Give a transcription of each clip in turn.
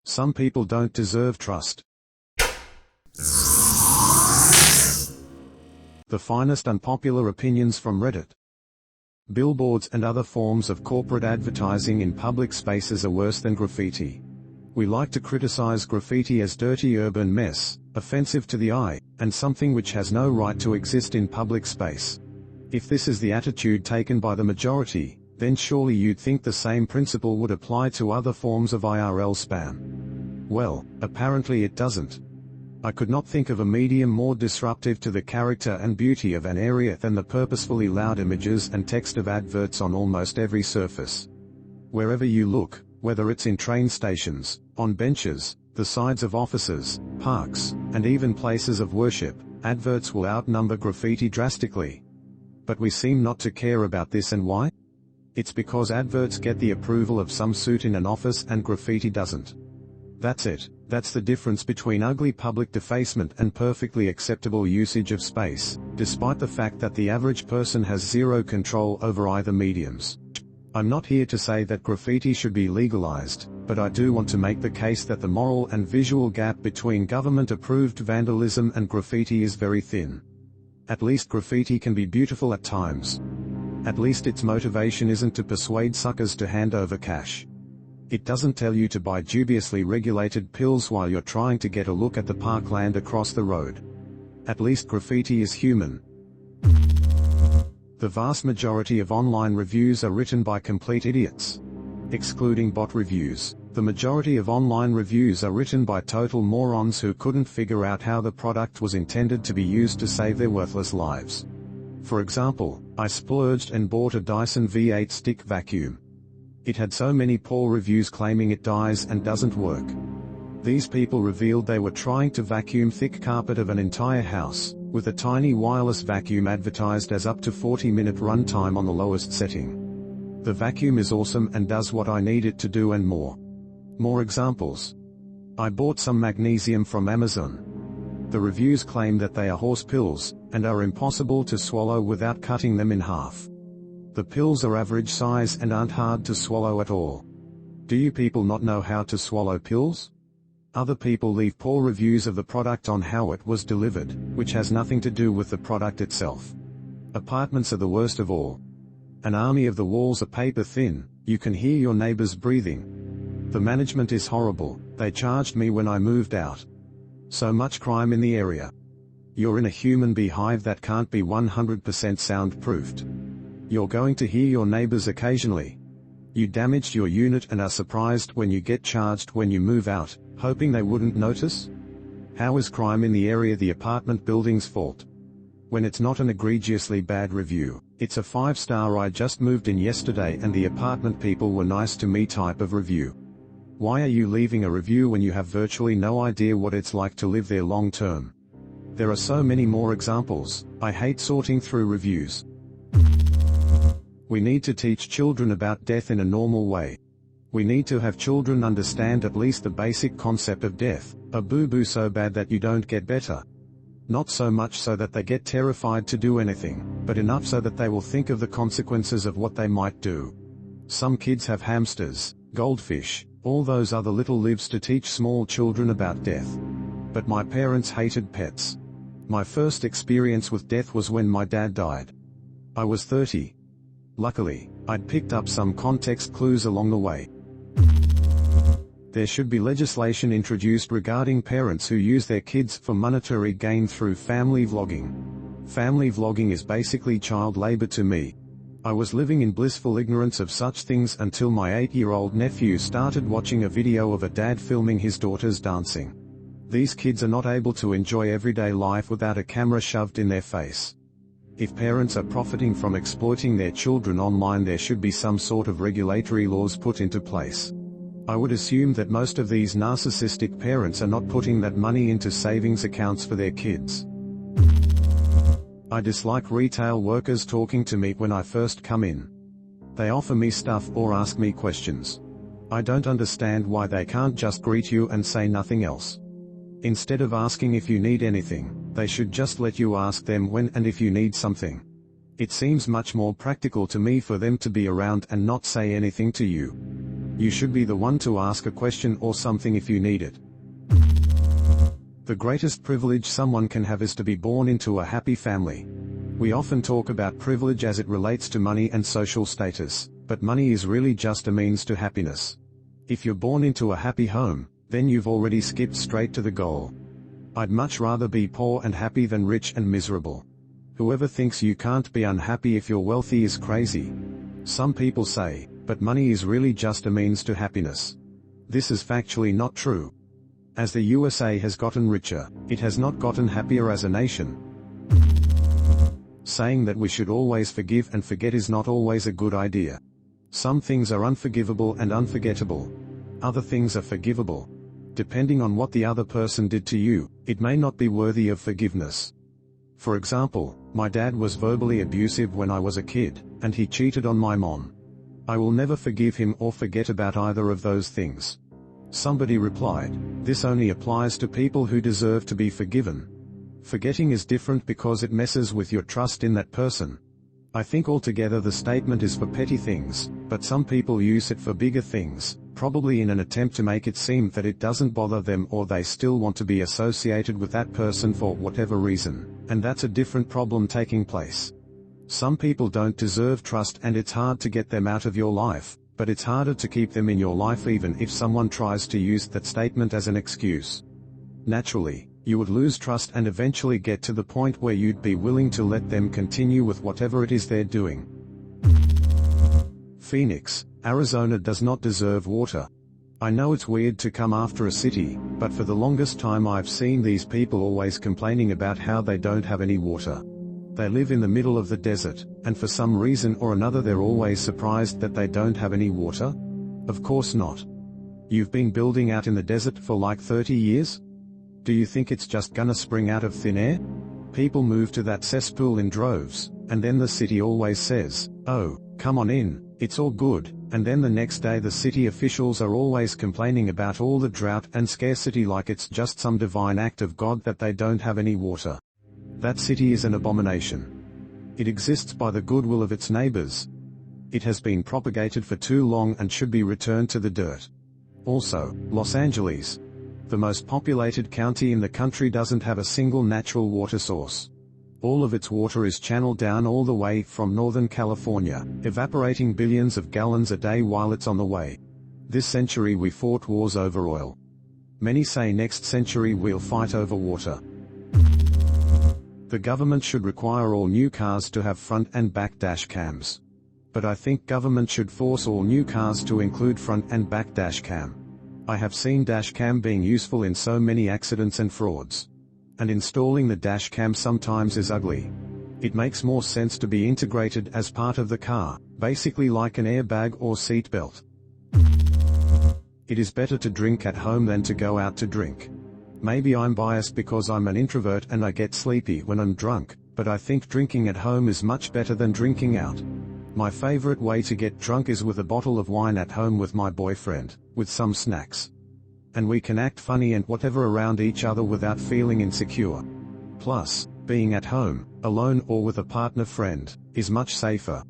Some people don't deserve trust. The finest unpopular opinions from Reddit. Billboards and other forms of corporate advertising in public spaces are worse than graffiti. We like to criticize graffiti as dirty urban mess, offensive to the eye, and something which has no right to exist in public space. If this is the attitude taken by the majority, then surely you'd think the same principle would apply to other forms of IRL spam. Well, apparently it doesn't. I could not think of a medium more disruptive to the character and beauty of an area than the purposefully loud images and text of adverts on almost every surface. Wherever you look, whether it's in train stations, on benches, the sides of offices, parks, and even places of worship, adverts will outnumber graffiti drastically. But we seem not to care about this, and why? It's because adverts get the approval of some suit in an office and graffiti doesn't. That's it. That's the difference between ugly public defacement and perfectly acceptable usage of space, despite the fact that the average person has zero control over either mediums. I'm not here to say that graffiti should be legalized, but I do want to make the case that the moral and visual gap between government-approved vandalism and graffiti is very thin. At least graffiti can be beautiful at times. At least its motivation isn't to persuade suckers to hand over cash. It doesn't tell you to buy dubiously regulated pills while you're trying to get a look at the parkland across the road. At least graffiti is human. The vast majority of online reviews are written by complete idiots. Excluding bot reviews, the majority of online reviews are written by total morons who couldn't figure out how the product was intended to be used to save their worthless lives. For example, I splurged and bought a Dyson V8 stick vacuum. It had so many poor reviews claiming it dies and doesn't work. These people revealed they were trying to vacuum thick carpet of an entire house, with a tiny wireless vacuum advertised as up to 40-minute runtime on the lowest setting. The vacuum is awesome and does what I need it to do and more. More examples. I bought some magnesium from Amazon. The reviews claim that they are horse pills, and are impossible to swallow without cutting them in half. The pills are average size and aren't hard to swallow at all. Do you people not know how to swallow pills? Other people leave poor reviews of the product on how it was delivered, which has nothing to do with the product itself. Apartments are the worst of all. An army of the walls are paper thin, you can hear your neighbors breathing. The management is horrible, they charged me when I moved out. So much crime in the area. You're in a human beehive that can't be 100% soundproofed. You're going to hear your neighbors occasionally. You damaged your unit and are surprised when you get charged when you move out, hoping they wouldn't notice? How is crime in the area the apartment building's fault? When it's not an egregiously bad review, it's a 5-star I just moved in yesterday and the apartment people were nice to me type of review. Why are you leaving a review when you have virtually no idea what it's like to live there long term? There are so many more examples. I hate sorting through reviews. We need to teach children about death in a normal way. We need to have children understand at least the basic concept of death, a boo-boo so bad that you don't get better. Not so much so that they get terrified to do anything, but enough so that they will think of the consequences of what they might do. Some kids have hamsters, goldfish, all those other little lives to teach small children about death. But my parents hated pets. My first experience with death was when my dad died. I was 30. Luckily, I'd picked up some context clues along the way. There should be legislation introduced regarding parents who use their kids for monetary gain through family vlogging. Family vlogging is basically child labor to me. I was living in blissful ignorance of such things until my 8-year-old nephew started watching a video of a dad filming his daughters dancing. These kids are not able to enjoy everyday life without a camera shoved in their face. If parents are profiting from exploiting their children online, there should be some sort of regulatory laws put into place. I would assume that most of these narcissistic parents are not putting that money into savings accounts for their kids. I dislike retail workers talking to me when I first come in. They offer me stuff or ask me questions. I don't understand why they can't just greet you and say nothing else. Instead of asking if you need anything, they should just let you ask them when and if you need something. It seems much more practical to me for them to be around and not say anything to you. You should be the one to ask a question or something if you need it. The greatest privilege someone can have is to be born into a happy family. We often talk about privilege as it relates to money and social status, but money is really just a means to happiness. If you're born into a happy home, then you've already skipped straight to the goal. I'd much rather be poor and happy than rich and miserable. Whoever thinks you can't be unhappy if you're wealthy is crazy. Some people say, but money is really just a means to happiness. This is factually not true. As the USA has gotten richer, it has not gotten happier as a nation. Saying that we should always forgive and forget is not always a good idea. Some things are unforgivable and unforgettable. Other things are forgivable. Depending on what the other person did to you, it may not be worthy of forgiveness. For example, my dad was verbally abusive when I was a kid, and he cheated on my mom. I will never forgive him or forget about either of those things. Somebody replied, "This only applies to people who deserve to be forgiven. Forgetting is different because it messes with your trust in that person." I think altogether the statement is for petty things, but some people use it for bigger things, probably in an attempt to make it seem that it doesn't bother them or they still want to be associated with that person for whatever reason, and that's a different problem taking place. Some people don't deserve trust and it's hard to get them out of your life, but it's harder to keep them in your life even if someone tries to use that statement as an excuse. Naturally, you would lose trust and eventually get to the point where you'd be willing to let them continue with whatever it is they're doing. Phoenix, Arizona does not deserve water. I know it's weird to come after a city, but for the longest time I've seen these people always complaining about how they don't have any water. They live in the middle of the desert, and for some reason or another they're always surprised that they don't have any water? Of course not. You've been building out in the desert for like 30 years? Do you think it's just gonna spring out of thin air? People move to that cesspool in droves, and then the city always says, "Oh, come on in, it's all good," and then the next day the city officials are always complaining about all the drought and scarcity like it's just some divine act of God that they don't have any water. That city is an abomination. It exists by the goodwill of its neighbors. It has been propagated for too long and should be returned to the dirt. Also, Los Angeles, the most populated county in the country, doesn't have a single natural water source. All of its water is channeled down all the way from Northern California, evaporating billions of gallons a day while it's on the way. This century we fought wars over oil. Many say next century we'll fight over water. The government should require all new cars to have front and back dash cams. But I think government should force all new cars to include front and back dash cam. I have seen dash cam being useful in so many accidents and frauds. And installing the dash cam sometimes is ugly. It makes more sense to be integrated as part of the car, basically like an airbag or seat belt. It is better to drink at home than to go out to drink. Maybe I'm biased because I'm an introvert and I get sleepy when I'm drunk, but I think drinking at home is much better than drinking out. My favorite way to get drunk is with a bottle of wine at home with my boyfriend, with some snacks. And we can act funny and whatever around each other without feeling insecure. Plus, being at home, alone or with a partner friend, is much safer.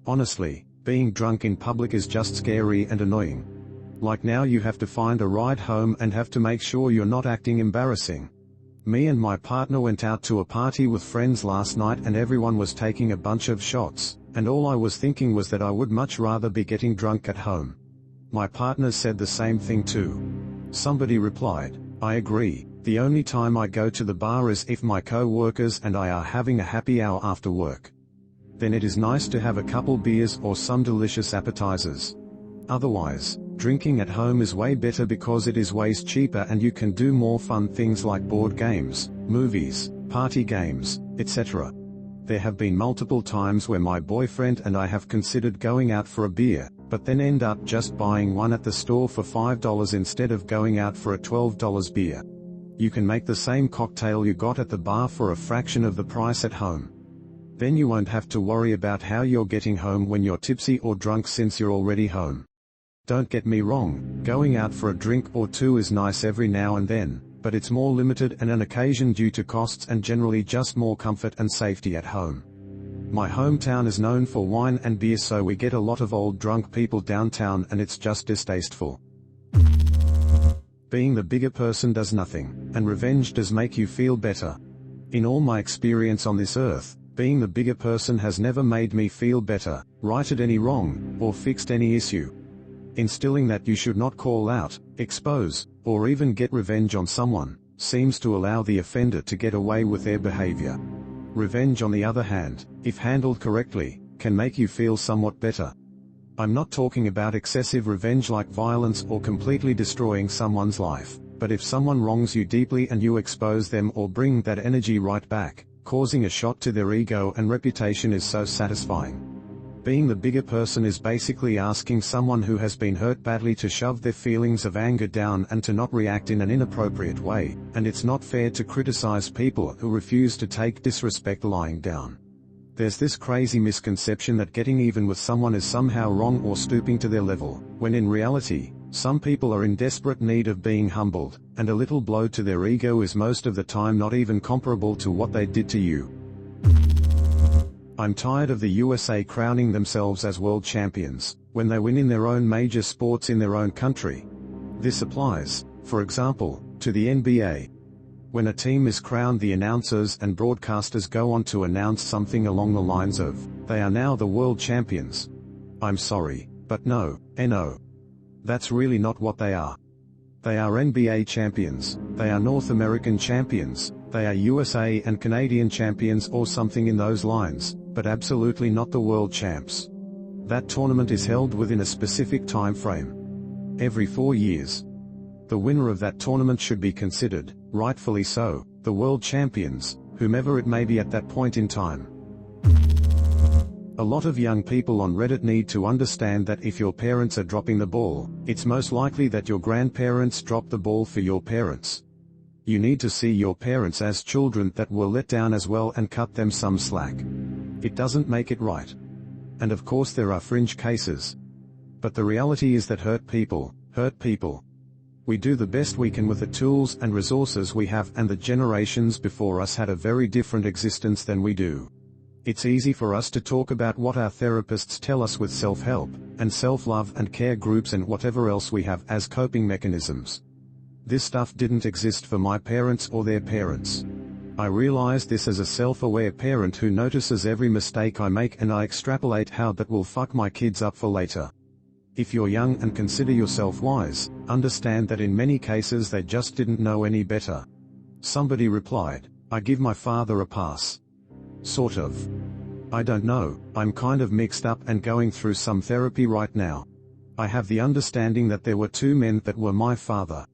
Honestly, being drunk in public is just scary and annoying. Like now you have to find a ride home and have to make sure you're not acting embarrassing. Me and my partner went out to a party with friends last night and everyone was taking a bunch of shots, and all I was thinking was that I would much rather be getting drunk at home. My partner said the same thing too. Somebody replied, "I agree, the only time I go to the bar is if my co-workers and I are having a happy hour after work. Then it is nice to have a couple beers or some delicious appetizers. Otherwise, drinking at home is way better because it is ways cheaper and you can do more fun things like board games, movies, party games, etc. There have been multiple times where my boyfriend and I have considered going out for a beer, but then end up just buying one at the store for $5 instead of going out for a $12 beer. You can make the same cocktail you got at the bar for a fraction of the price at home. Then you won't have to worry about how you're getting home when you're tipsy or drunk since you're already home. Don't get me wrong, going out for a drink or two is nice every now and then, but it's more limited and an occasion due to costs and generally just more comfort and safety at home. My hometown is known for wine and beer, so we get a lot of old drunk people downtown and it's just distasteful. Being the bigger person does nothing, and revenge does make you feel better. In all my experience on this earth, being the bigger person has never made me feel better, righted any wrong, or fixed any issue. Instilling that you should not call out, expose, or even get revenge on someone, seems to allow the offender to get away with their behavior. Revenge, on the other hand, if handled correctly, can make you feel somewhat better. I'm not talking about excessive revenge like violence or completely destroying someone's life, but if someone wrongs you deeply and you expose them or bring that energy right back, causing a shot to their ego and reputation is so satisfying. Being the bigger person is basically asking someone who has been hurt badly to shove their feelings of anger down and to not react in an inappropriate way, and it's not fair to criticize people who refuse to take disrespect lying down. There's this crazy misconception that getting even with someone is somehow wrong or stooping to their level, when in reality, some people are in desperate need of being humbled, and a little blow to their ego is most of the time not even comparable to what they did to you. I'm tired of the USA crowning themselves as world champions, when they win in their own major sports in their own country. This applies, for example, to the NBA. When a team is crowned, the announcers and broadcasters go on to announce something along the lines of, "They are now the world champions." I'm sorry, but no, that's really not what they are. They are NBA champions, they are North American champions, they are USA and Canadian champions or something in those lines, but absolutely not the world champs. That tournament is held within a specific time frame. Every 4 years. The winner of that tournament should be considered, rightfully so, the world champions, whomever it may be at that point in time. A lot of young people on Reddit need to understand that if your parents are dropping the ball, it's most likely that your grandparents dropped the ball for your parents. You need to see your parents as children that were let down as well and cut them some slack. It doesn't make it right. And of course there are fringe cases. But the reality is that hurt people. We do the best we can with the tools and resources we have, and the generations before us had a very different existence than we do. It's easy for us to talk about what our therapists tell us with self-help, and self-love and care groups and whatever else we have as coping mechanisms. This stuff didn't exist for my parents or their parents. I realize this as a self-aware parent who notices every mistake I make, and I extrapolate how that will fuck my kids up for later. If you're young and consider yourself wise, understand that in many cases they just didn't know any better. Somebody replied, "I give my father a pass." Sort of. I don't know, I'm kind of mixed up and going through some therapy right now. I have the understanding that there were two men that were my father.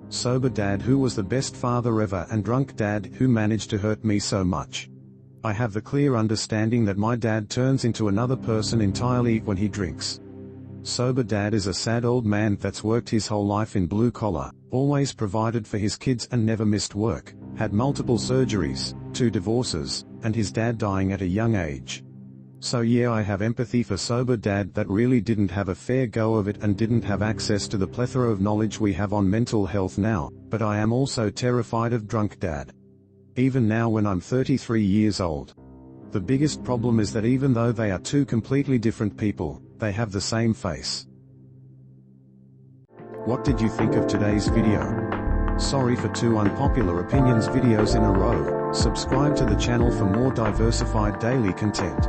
Sober dad who was the best father ever, and drunk dad who managed to hurt me so much. I have the clear understanding that my dad turns into another person entirely when he drinks. Sober dad is a sad old man that's worked his whole life in blue collar, always provided for his kids and never missed work, had multiple surgeries, 2 divorces, and his dad dying at a young age. So yeah, I have empathy for sober dad that really didn't have a fair go of it and didn't have access to the plethora of knowledge we have on mental health now, but I am also terrified of drunk dad. Even now when I'm 33 years old. The biggest problem is that even though they are two completely different people, they have the same face. What did you think of today's video? Sorry for 2 unpopular opinions videos in a row. Subscribe to the channel for more diversified daily content.